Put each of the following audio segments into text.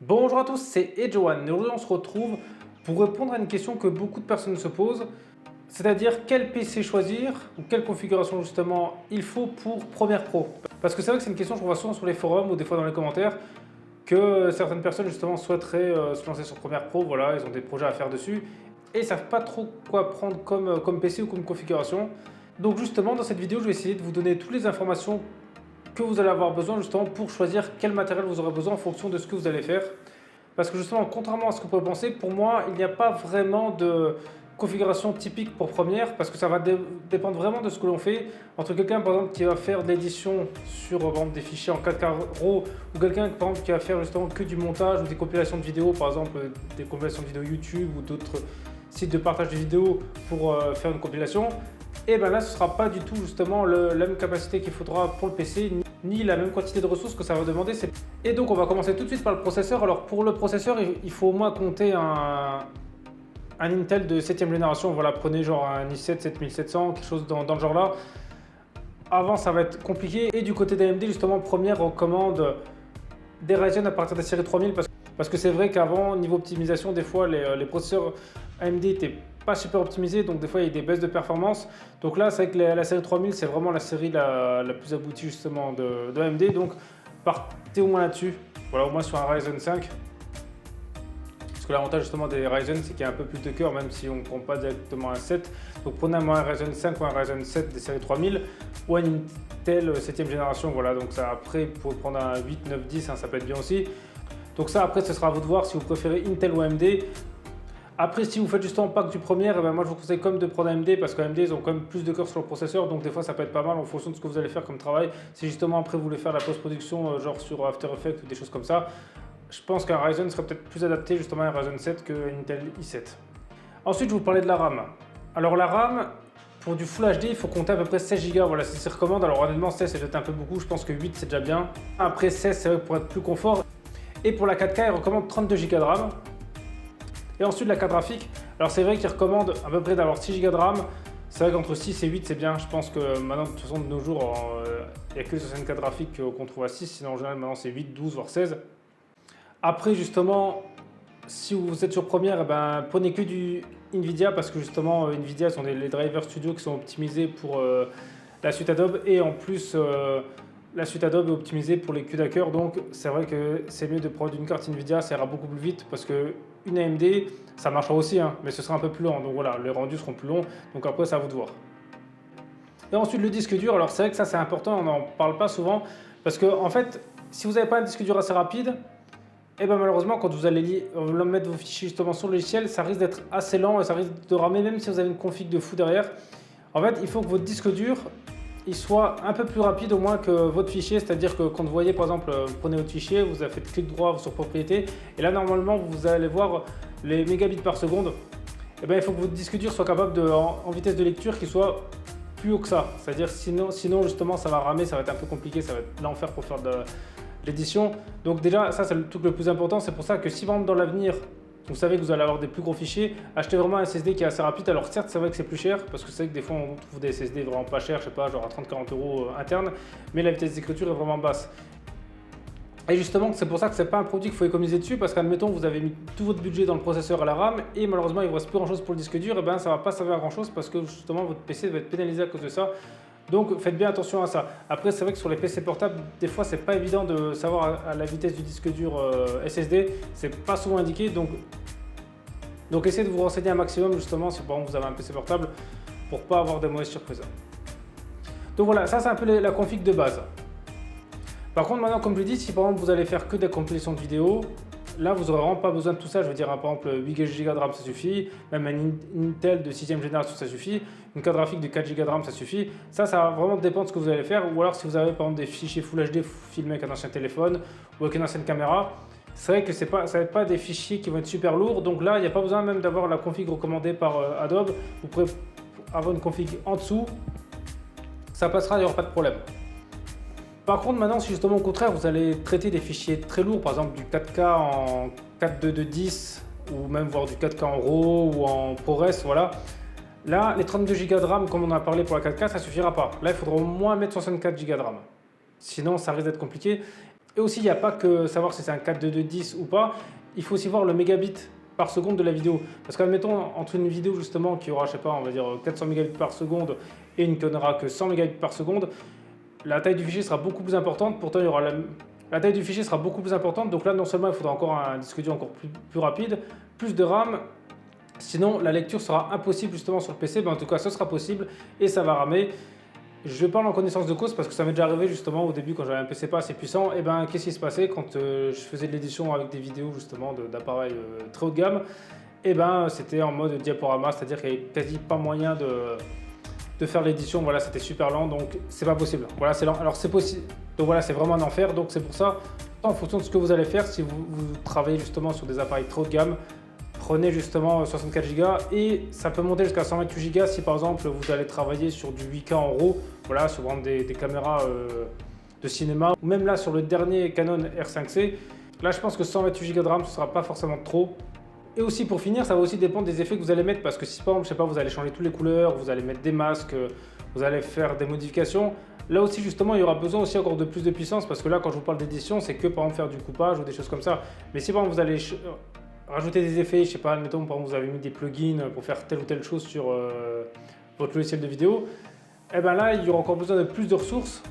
Bonjour à tous, c'est Edjoan et aujourd'hui on se retrouve pour répondre à une question que beaucoup de personnes se posent, c'est-à-dire quel PC choisir ou quelle configuration justement il faut pour Premiere Pro. Parce que c'est vrai que c'est une question que je vois souvent sur les forums ou des fois dans les commentaires que certaines personnes justement souhaiteraient se lancer sur Premiere Pro, voilà, ils ont des projets à faire dessus et ils savent pas trop quoi prendre comme PC ou comme configuration. Donc justement dans cette vidéo je vais essayer de vous donner toutes les informations que vous allez avoir besoin justement pour choisir quel matériel vous aurez besoin en fonction de ce que vous allez faire. Parce que justement, contrairement à ce que vous pouvez penser, pour moi, il n'y a pas vraiment de configuration typique pour Premiere parce que ça va dépendre vraiment de ce que l'on fait. Entre quelqu'un par exemple qui va faire de l'édition sur par exemple, des fichiers en 4K RAW ou quelqu'un par exemple qui va faire justement que du montage ou des compilations de vidéos, par exemple des compilations de vidéos YouTube ou d'autres sites de partage de vidéos pour faire une compilation. Et bien là, ce ne sera pas du tout justement la même capacité qu'il faudra pour le PC, ni la même quantité de ressources que ça va demander. Et donc, on va commencer tout de suite par le processeur. Alors, pour le processeur, il faut au moins compter un Intel de 7ème génération. Voilà, prenez genre un i7 7700, quelque chose dans le genre là. Avant, ça va être compliqué. Et du côté d'AMD, justement, Premiere recommande des Ryzen à partir de la série 3000 parce que c'est vrai qu'avant, niveau optimisation, des fois, les processeurs AMD étaient pas super optimisés, donc des fois il y a des baisses de performance. Donc là, c'est vrai que la série 3000, c'est vraiment la série la plus aboutie justement de AMD. Donc partez au moins là-dessus, voilà, au moins sur un Ryzen 5. Parce que l'avantage justement des Ryzen, c'est qu'il y a un peu plus de cœur, même si on ne prend pas directement un 7. Donc prenez un Ryzen 5 ou un Ryzen 7 des séries 3000 ou un Intel 7ème génération. Voilà, donc ça après, pour prendre un 8, 9, 10, hein, ça peut être bien aussi. Donc ça, après, ce sera à vous de voir si vous préférez Intel ou AMD. Après, si vous faites justement pas que du Premiere, eh ben moi je vous conseille quand même de prendre AMD parce qu'AMD ils ont quand même plus de cœur sur le processeur, donc des fois ça peut être pas mal en fonction de ce que vous allez faire comme travail. Si justement après vous voulez faire la post-production genre sur After Effects ou des choses comme ça, je pense qu'un Ryzen serait peut-être plus adapté justement à un Ryzen 7 qu'un Intel i7. Ensuite, je vous parlais de la RAM. Alors la RAM, pour du Full HD, il faut compter à peu près 16 Go. Voilà, c'est ce qu'ils recommandent. Alors honnêtement, 16 c'est peut-être un peu beaucoup, je pense que 8 c'est déjà bien. Après 16, c'est vrai pour être plus confort. Et pour la 4K, ils recommandent 32 Go de RAM. Et ensuite la carte graphique, alors c'est vrai qu'ils recommandent à peu près d'avoir 6 Go de RAM. C'est vrai qu'entre 6 et 8 c'est bien, je pense que maintenant de toute façon de nos jours, il n'y a que certaines cartes graphiques qu'on trouve à 6, sinon en général maintenant c'est 8, 12 voire 16. Après justement, si vous êtes sur Premiere, eh ben, prenez que du Nvidia parce que justement Nvidia sont les drivers studio qui sont optimisés pour la suite Adobe et en plus la suite Adobe est optimisée pour les CUDA-Cœur, donc c'est vrai que c'est mieux de prendre une carte Nvidia, ça ira beaucoup plus vite parce que une AMD, ça marchera aussi, hein, mais ce sera un peu plus lent, donc voilà, les rendus seront plus longs, donc après c'est à vous de voir. Et ensuite le disque dur, alors c'est vrai que ça c'est important, on n'en parle pas souvent, parce que en fait, si vous n'avez pas un disque dur assez rapide, et bien malheureusement quand vous allez mettre vos fichiers justement sur le logiciel, ça risque d'être assez lent et ça risque de ramer même si vous avez une config de fou derrière. En fait, il faut que votre disque dur il soit un peu plus rapide au moins que votre fichier, c'est-à-dire que quand vous voyez par exemple, vous prenez votre fichier, vous avez fait clic droit sur propriété, et là normalement vous allez voir les mégabits par seconde, et bien il faut que votre disque dur soit capable en vitesse de lecture qu'il soit plus haut que ça, c'est-à-dire sinon justement ça va ramer, ça va être un peu compliqué, ça va être l'enfer pour faire de l'édition. Donc déjà ça c'est le truc le plus important, c'est pour ça que si par exemple dans l'avenir vous savez que vous allez avoir des plus gros fichiers, achetez vraiment un SSD qui est assez rapide. Alors certes, c'est vrai que c'est plus cher, parce que c'est vrai que des fois on trouve des SSD vraiment pas chers, je sais pas, genre à 30-40 euros interne, mais la vitesse d'écriture est vraiment basse. Et justement, c'est pour ça que c'est pas un produit qu'il faut économiser dessus, parce qu'admettons, vous avez mis tout votre budget dans le processeur et la RAM, et malheureusement il ne vous reste plus grand chose pour le disque dur, et ben ça va pas servir à grand chose, parce que justement votre PC va être pénalisé à cause de ça. Donc faites bien attention à ça. Après c'est vrai que sur les PC portables, des fois c'est pas évident de savoir à la vitesse du disque dur SSD, c'est pas souvent indiqué, donc essayez de vous renseigner un maximum justement si par exemple vous avez un PC portable pour pas avoir de mauvaises surprises. Donc voilà, ça c'est un peu la config de base. Par contre maintenant comme je l'ai dit, si par exemple vous allez faire que des compilations de vidéos, là vous n'aurez vraiment pas besoin de tout ça. Je veux dire, par exemple 8 Go de RAM ça suffit, même un Intel de 6ème génération ça suffit, une carte graphique de 4 Go de RAM ça suffit. Ça va vraiment dépendre de ce que vous allez faire, ou alors si vous avez par exemple des fichiers Full HD filmés avec un ancien téléphone ou avec une ancienne caméra, c'est vrai que ça va être pas des fichiers qui vont être super lourds, donc là il n'y a pas besoin même d'avoir la config recommandée par Adobe. Vous pouvez avoir une config en dessous, ça passera, il n'y aura pas de problème. Par contre maintenant si justement au contraire vous allez traiter des fichiers très lourds, par exemple du 4K en 4.2.10 ou même voir du 4K en RAW ou en ProRes, voilà. Là les 32 Go de RAM comme on en a parlé pour la 4K ça suffira pas. Là il faudra au moins mettre 64 Go de RAM. Sinon ça risque d'être compliqué. Et aussi, il n'y a pas que savoir si c'est un 42210 ou pas, il faut aussi voir le mégabit par seconde de la vidéo. Parce qu'admettons, entre une vidéo justement qui aura, je sais pas, on va dire 400 mégabits par seconde et une qui n'aura que 100 mégabits par seconde, la taille du fichier sera beaucoup plus importante. Pourtant, il y aura la taille du fichier sera beaucoup plus importante. Donc là, non seulement il faudra encore un disque dur encore plus rapide, plus de RAM. Sinon, la lecture sera impossible justement sur le PC. En tout cas, ce sera possible et ça va ramer. Je parle en connaissance de cause parce que ça m'est déjà arrivé justement au début quand j'avais un PC pas assez puissant. Et ben, qu'est-ce qui se passait quand je faisais de l'édition avec des vidéos justement d'appareils très haut de gamme? Et ben, c'était en mode diaporama, c'est-à-dire qu'il n'y avait quasi pas moyen de faire l'édition. Voilà, c'était super lent, donc c'est pas possible. Voilà, c'est lent. Alors c'est possible. Donc voilà, c'est vraiment un enfer. Donc c'est pour ça, en fonction de ce que vous allez faire, si vous travaillez justement sur des appareils très haut de gamme, prenez justement 64 Go et ça peut monter jusqu'à 128 Go si par exemple vous allez travailler sur du 8K en RAW, voilà, sur des caméras de cinéma, ou même là sur le dernier Canon R5C. Là je pense que 128 Go de RAM ce sera pas forcément trop. Et aussi pour finir, ça va aussi dépendre des effets que vous allez mettre, parce que si par exemple, je sais pas, vous allez changer toutes les couleurs, vous allez mettre des masques, vous allez faire des modifications, là aussi justement il y aura besoin aussi encore de plus de puissance, parce que là quand je vous parle d'édition, c'est que par exemple faire du coupage ou des choses comme ça. Mais si par exemple vous allez rajouter des effets, je sais pas, admettons par exemple vous avez mis des plugins pour faire telle ou telle chose sur votre logiciel de vidéo, et bien là il y aura encore besoin de plus de ressources.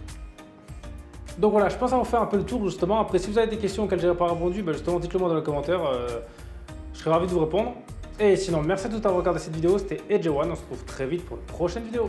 Donc voilà, je pense avoir fait un peu le tour justement. Après si vous avez des questions auxquelles je n'ai pas répondu, justement dites-le moi dans les commentaires, je serai ravi de vous répondre. Et sinon merci à tous d'avoir regardé cette vidéo, c'était EdgeOne, on se retrouve très vite pour une prochaine vidéo.